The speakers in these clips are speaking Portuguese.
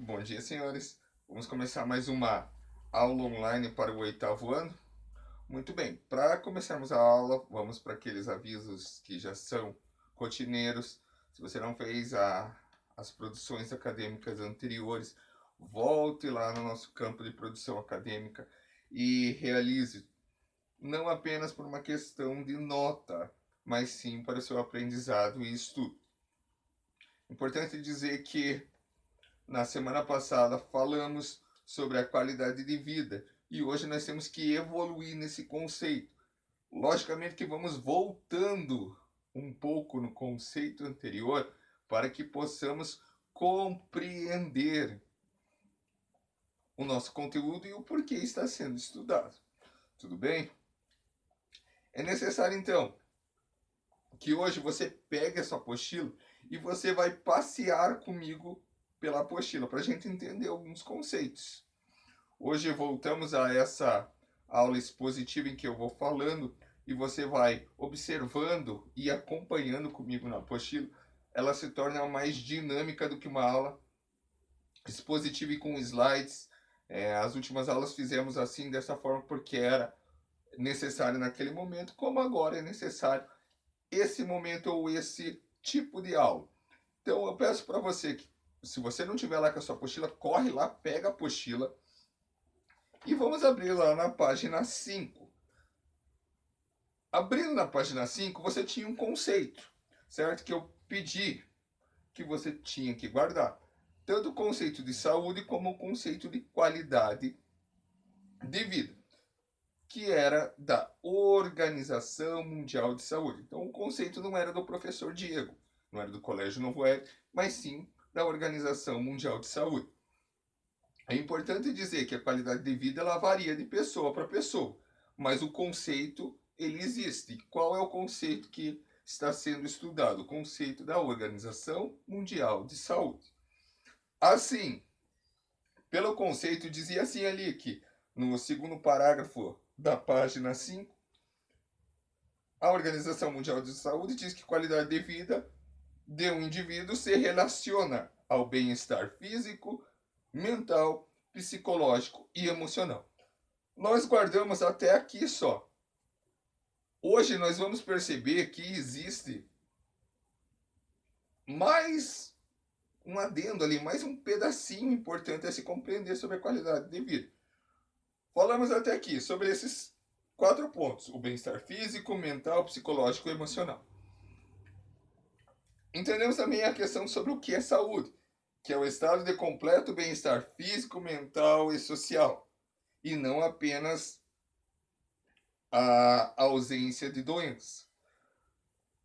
Bom dia, senhores. Vamos começar mais uma aula online para o oitavo ano. Muito bem, para começarmos a aula, vamos para aqueles avisos que já são rotineiros. Se você não fez as produções acadêmicas anteriores, volte lá no nosso campo de produção acadêmica e realize, não apenas por uma questão de nota, mas sim para o seu aprendizado e estudo. Importante dizer que na semana passada falamos sobre a qualidade de vida e hoje nós temos que evoluir nesse conceito. Logicamente que vamos voltando um pouco no conceito anterior para que possamos compreender o nosso conteúdo e o porquê está sendo estudado. Tudo bem? É necessário então que hoje você pegue essa apostila e você vai passear comigo pela apostila para a gente entender alguns conceitos. Hoje voltamos a essa aula expositiva em que eu vou falando e você vai observando e acompanhando comigo na apostila. Ela se torna mais dinâmica do que uma aula expositiva e com slides. As últimas aulas fizemos assim, dessa forma, porque era necessário naquele momento, como agora é necessário esse momento ou esse tipo de aula. Então eu peço para você que, se você não tiver lá com a sua apostila, corre lá, pega a apostila e vamos abrir lá na página 5. Abrindo na página 5, você tinha um conceito, certo? Que eu pedi que você tinha que guardar. Tanto o conceito de saúde como o conceito de qualidade de vida, que era da Organização Mundial de Saúde. Então o conceito não era do professor Diego, não era do Colégio Novo Éden, mas sim da Organização Mundial de Saúde. É importante dizer que a qualidade de vida ela varia de pessoa para pessoa, mas o conceito ele existe. Qual é o conceito que está sendo estudado? O conceito da Organização Mundial de Saúde. Assim, pelo conceito dizia assim ali que no segundo parágrafo da página 5, a Organização Mundial de Saúde diz que qualidade de vida de um indivíduo se relaciona ao bem-estar físico, mental, psicológico e emocional. Nós guardamos até aqui só. Hoje nós vamos perceber que existe mais um adendo ali, mais um pedacinho importante a se compreender sobre a qualidade de vida. Falamos até aqui sobre esses 4 pontos: o bem-estar físico, mental, psicológico e emocional. Entendemos também a questão sobre o que é saúde, que é o estado de completo bem-estar físico, mental e social, e não apenas a ausência de doença.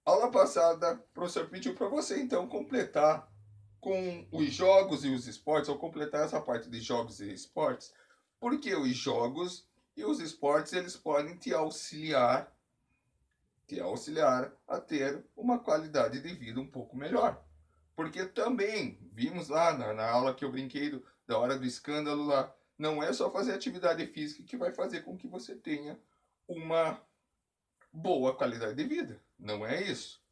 Aula passada, o professor pediu para você então completar com os jogos e os esportes, ou completar essa parte de jogos e esportes, porque os jogos e os esportes eles podem te auxiliar a ter uma qualidade de vida um pouco melhor. Porque também vimos lá na aula que eu brinquei da hora do escândalo lá, não é só fazer atividade física que vai fazer com que você tenha uma boa qualidade de vida. Não é isso.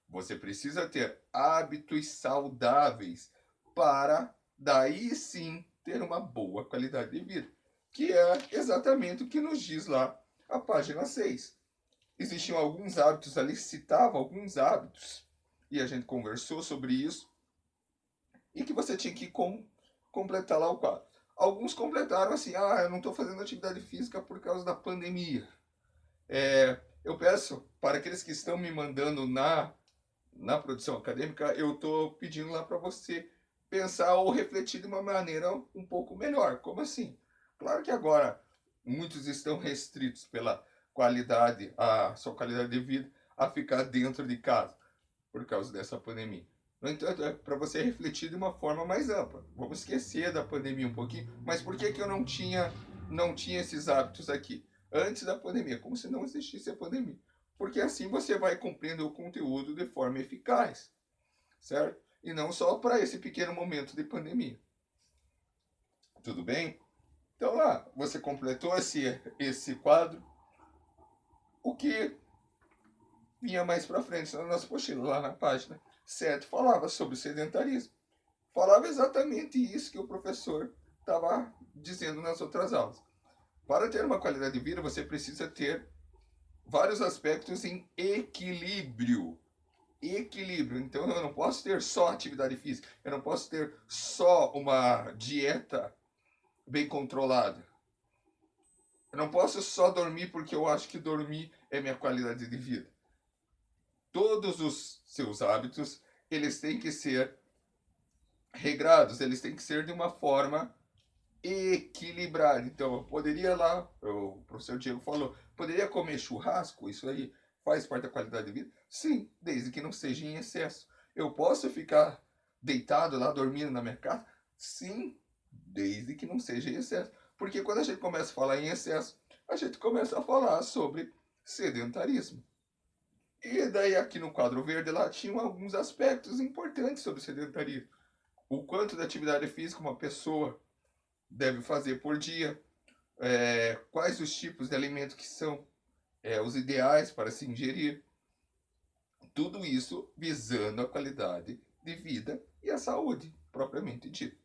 Você precisa ter hábitos saudáveis para daí sim ter uma boa qualidade de vida, que é exatamente o que nos diz lá a página 6. Existiam alguns hábitos ali, citava alguns hábitos, e a gente conversou sobre isso, e que você tinha que completar lá o quadro. Alguns completaram assim, eu não estou fazendo atividade física por causa da pandemia. Eu peço para aqueles que estão me mandando na produção acadêmica, eu estou pedindo lá para você pensar ou refletir de uma maneira um pouco melhor. Como assim? Claro que agora muitos estão restritos pela qualidade, a sua qualidade de vida, a ficar dentro de casa por causa dessa pandemia. No entanto, é para você refletir de uma forma mais ampla. Vamos esquecer da pandemia um pouquinho, mas por que eu não tinha esses hábitos aqui antes da pandemia? Como se não existisse a pandemia. Porque assim você vai cumprindo o conteúdo de forma eficaz, certo? E não só para esse pequeno momento de pandemia. Tudo bem? Então lá, você completou esse quadro. O que vinha mais para frente na nossa apostila, lá na página 7, falava sobre o sedentarismo. falava exatamente isso que o professor estava dizendo nas outras aulas. Para ter uma qualidade de vida, você precisa ter vários aspectos em equilíbrio. Equilíbrio. Então eu não posso ter só atividade física, eu não posso ter só uma dieta bem controlada. Eu não posso só dormir porque eu acho que dormir é minha qualidade de vida. Todos os seus hábitos, eles têm que ser regrados, eles têm que ser de uma forma equilibrada. Então, eu poderia lá, o professor Diego falou, poderia comer churrasco, isso aí faz parte da qualidade de vida? Sim, desde que não seja em excesso. Eu posso ficar deitado lá, dormindo na minha casa? Sim, desde que não seja em excesso. Porque quando a gente começa a falar em excesso, a gente começa a falar sobre sedentarismo. E daí aqui no quadro verde lá tinham alguns aspectos importantes sobre o sedentarismo. O quanto de atividade física uma pessoa deve fazer por dia, quais os tipos de alimento que são os ideais para se ingerir. Tudo isso visando a qualidade de vida e a saúde, propriamente dito.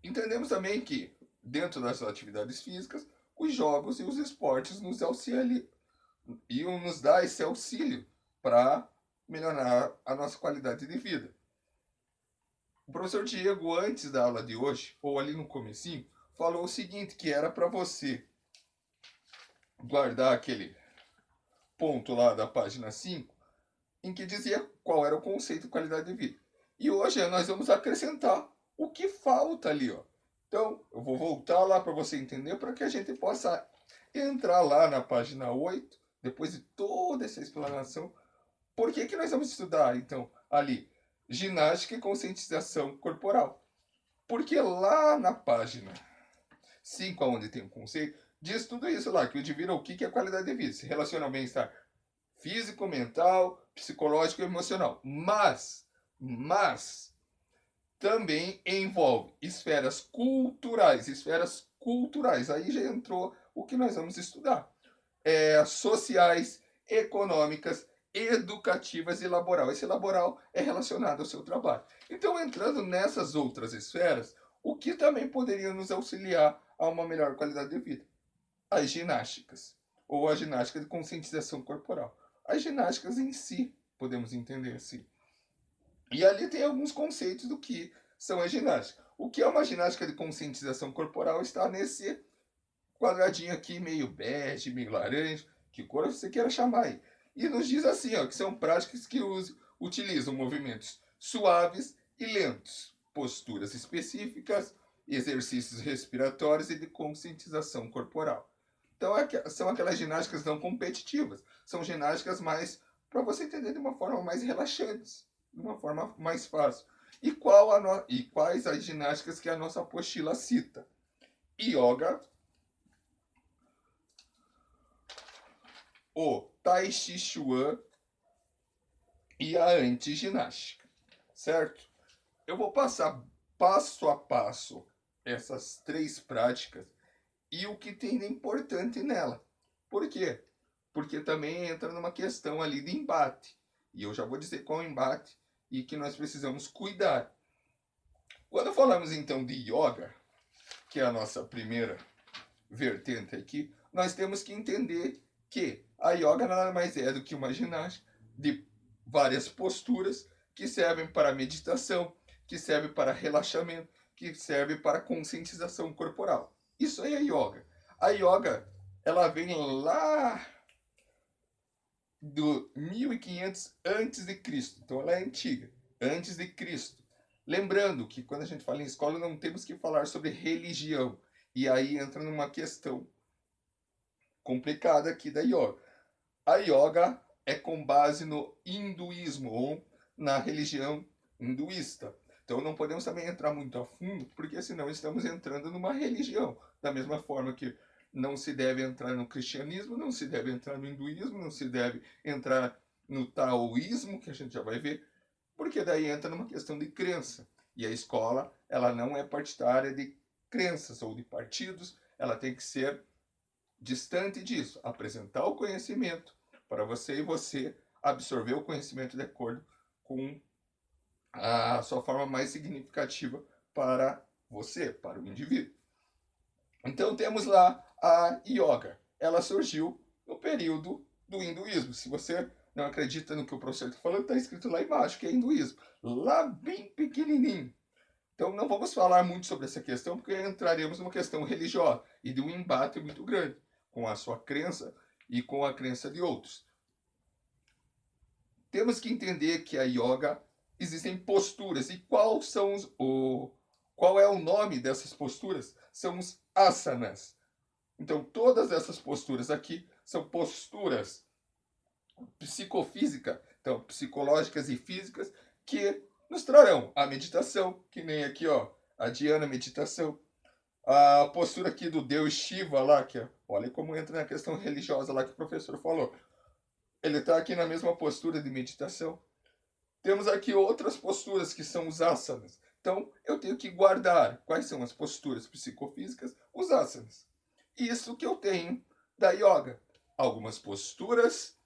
Entendemos também que, dentro das atividades físicas, os jogos e os esportes nos auxiliam, iam nos dar esse auxílio para melhorar a nossa qualidade de vida. O professor Diego, antes da aula de hoje, ou ali no comecinho, falou o seguinte, que era para você guardar aquele ponto lá da página 5, em que dizia qual era o conceito de qualidade de vida. E hoje nós vamos acrescentar o que falta ali, ó. Então, eu vou voltar lá para você entender, para que a gente possa entrar lá na página 8, depois de toda essa explanação. Por que que nós vamos estudar, então, ali? Ginástica e conscientização corporal. Porque lá na página 5, onde tem o conceito, diz tudo isso lá, que o indivíduo, o que é qualidade de vida? Se relaciona ao bem-estar físico, mental, psicológico e emocional. Mas também envolve esferas culturais. Esferas culturais. Aí já entrou o que nós vamos estudar. Sociais, econômicas, educativas e laboral. Esse laboral é relacionado ao seu trabalho. Então, entrando nessas outras esferas, o que também poderia nos auxiliar a uma melhor qualidade de vida? As ginásticas, ou a ginástica de conscientização corporal. As ginásticas em si, podemos entender assim. E ali tem alguns conceitos do que são as ginásticas. O que é uma ginástica de conscientização corporal está nesse quadradinho aqui, meio bege, meio laranja, que cor você queira chamar aí. E nos diz assim, ó, que são práticas que utilizam movimentos suaves e lentos, posturas específicas, exercícios respiratórios e de conscientização corporal. Então, são aquelas ginásticas não competitivas. São ginásticas mais para você entender de uma forma mais relaxante, de uma forma mais fácil. E quais as ginásticas que a nossa apostila cita? Yoga, o Tai Chi Chuan e a antiginástica, certo? Eu vou passar passo a passo essas três práticas e o que tem de importante nela. Por quê? Porque também entra numa questão ali de embate. E eu já vou dizer qual é o embate e que nós precisamos cuidar. Quando falamos então de yoga, que é a nossa primeira vertente aqui, nós temos que entender que a yoga nada mais é do que uma ginástica de várias posturas que servem para meditação, que serve para relaxamento, que serve para conscientização corporal. Isso aí é yoga. A yoga, ela vem lá do 1500 antes de Cristo. Então ela é antiga, antes de Cristo. Lembrando que quando a gente fala em escola não temos que falar sobre religião. E aí entra numa questão complicada aqui da yoga. A yoga é com base no hinduísmo ou na religião hinduísta. Então não podemos também entrar muito a fundo, porque senão estamos entrando numa religião. Da mesma forma que não se deve entrar no cristianismo, não se deve entrar no hinduísmo, não se deve entrar no taoísmo, que a gente já vai ver, porque daí entra numa questão de crença. E a escola, ela não é partidária de crenças ou de partidos, ela tem que ser distante disso, apresentar o conhecimento para você e você absorver o conhecimento de acordo com a sua forma mais significativa para você, para o indivíduo. Então temos lá a yoga. Ela surgiu no período do hinduísmo. Se você não acredita no que o professor está falando, está escrito lá embaixo, que é hinduísmo. Lá bem pequenininho. Então não vamos falar muito sobre essa questão, porque entraremos numa questão religiosa e de um embate muito grande com a sua crença e com a crença de outros. Temos que entender que a yoga existem posturas. E qual é o nome dessas posturas? São os asanas. Então todas essas posturas aqui são posturas psicofísicas, então psicológicas e físicas, que nos trarão a meditação, que nem aqui, ó, a Dhyana meditação, a postura aqui do Deus Shiva lá, que olha como entra na questão religiosa lá que o professor falou. Ele está aqui na mesma postura de meditação. Temos aqui outras posturas que são os asanas. Então, eu tenho que guardar quais são as posturas psicofísicas, os asanas. Isso que eu tenho da yoga. Algumas posturas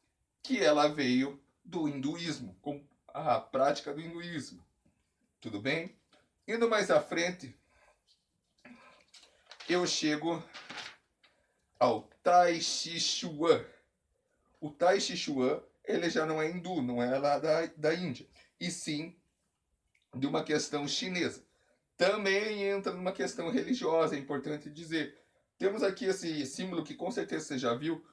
que ela veio do hinduísmo, com a prática do hinduísmo. Tudo bem? Indo mais à frente, eu chego ao Tai Chi Chuan. O Tai Chi Chuan, ele já não é hindu, não é lá da Índia, e sim de uma questão chinesa. Também entra numa questão religiosa, é importante dizer. Temos aqui esse símbolo que com certeza você já viu.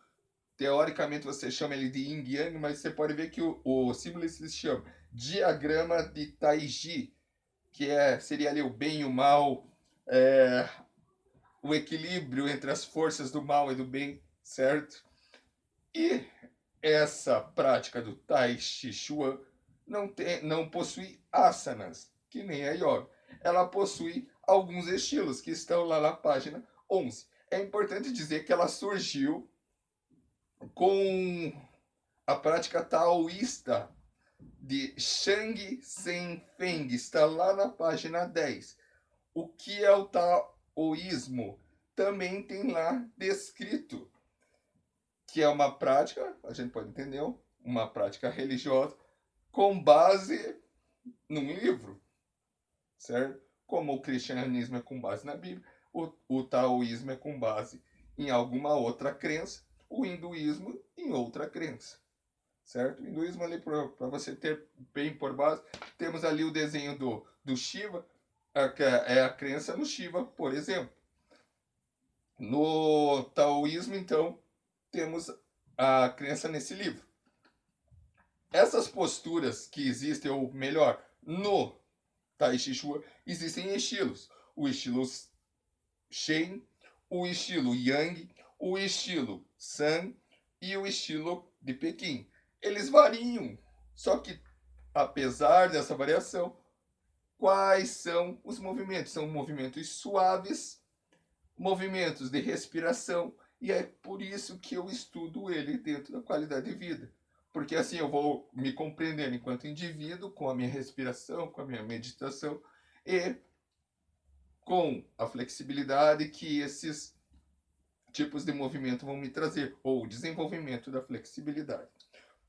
Teoricamente você chama ele de Yin Yang, mas você pode ver que o símbolo se chama diagrama de Taiji, que seria ali o bem e o mal, o equilíbrio entre as forças do mal e do bem, certo? E essa prática do Tai Chi Chuan não possui asanas, que nem a yoga. Ela possui alguns estilos que estão lá na página 11. É importante dizer que ela surgiu com a prática taoísta de Shang Sen Feng, está lá na página 10. O que é o taoísmo? Também tem lá descrito, que é uma prática, a gente pode entender, uma prática religiosa com base num livro, certo? Como o cristianismo é com base na Bíblia, o taoísmo é com base em alguma outra crença, o hinduísmo em outra crença, certo? O hinduísmo ali, para você ter bem por base, temos ali o desenho do Shiva, que é a crença no Shiva, por exemplo. No taoísmo, então, temos a crença nesse livro. Essas posturas que existem, ou melhor, no Tai Chi Chuan, existem estilos. O estilo Shen, o estilo Yang, o estilo San e o estilo de Pequim. Eles variam, só que apesar dessa variação, quais são os movimentos? São movimentos suaves, movimentos de respiração, e é por isso que eu estudo ele dentro da qualidade de vida. Porque assim eu vou me compreender enquanto indivíduo, com a minha respiração, com a minha meditação, e com a flexibilidade que esses tipos de movimento vão me trazer, ou o desenvolvimento da flexibilidade.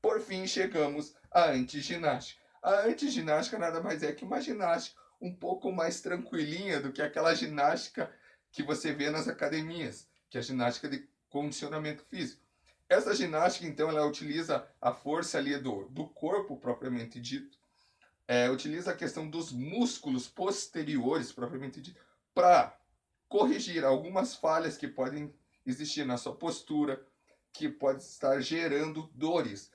Por fim, chegamos à antiginástica. A antiginástica nada mais é que uma ginástica um pouco mais tranquilinha do que aquela ginástica que você vê nas academias, que é a ginástica de condicionamento físico. Essa ginástica, então, ela utiliza a força ali do corpo, propriamente dito, utiliza a questão dos músculos posteriores, propriamente dito, para corrigir algumas falhas que podem existir na sua postura, que pode estar gerando dores,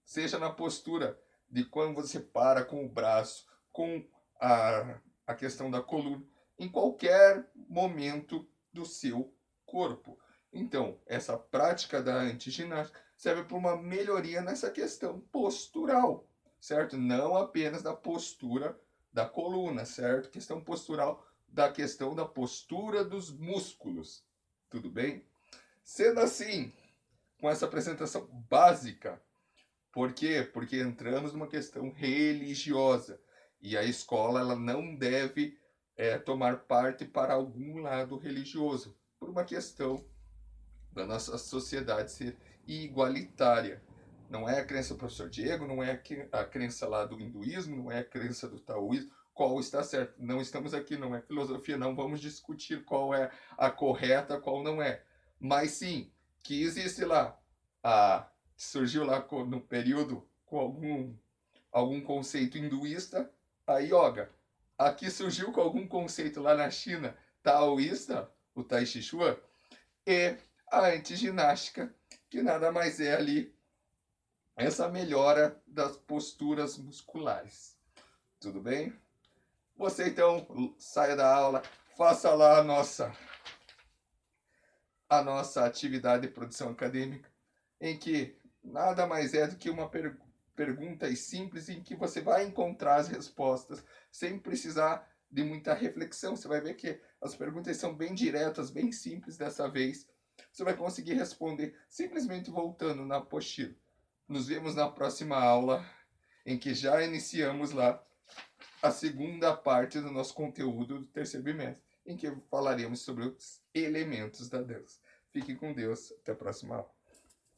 seja na postura de quando você para com o braço, com a questão da coluna, em qualquer momento do seu corpo. Então, essa prática da antiginástica serve para uma melhoria nessa questão postural, certo? Não apenas da postura da coluna, certo? Questão postural, da questão da postura dos músculos. Tudo bem? Sendo assim, com essa apresentação básica, por quê? Porque entramos numa questão religiosa e a escola ela não deve tomar parte para algum lado religioso, por uma questão da nossa sociedade ser igualitária. Não é a crença do professor Diego, não é a crença lá do hinduísmo, não é a crença do taoísmo. Qual está certo? Não estamos aqui, não é filosofia, não vamos discutir qual é a correta, qual não é. Mas sim, que existe lá, surgiu lá no período com algum conceito hinduísta, a yoga. Aqui surgiu com algum conceito lá na China taoísta, o Tai Chi Chuan, e a antiginástica, que nada mais é ali essa melhora das posturas musculares. Tudo bem? Você então saia da aula, faça lá a nossa atividade de produção acadêmica, em que nada mais é do que uma perguntas simples em que você vai encontrar as respostas sem precisar de muita reflexão. Você vai ver que as perguntas são bem diretas, bem simples dessa vez. Você vai conseguir responder simplesmente voltando na apostila. Nos vemos na próxima aula, em que já iniciamos lá a segunda parte do nosso conteúdo do terceiro bimestre, em que falaremos sobre os elementos da dança. Fique com Deus. Até a próxima aula.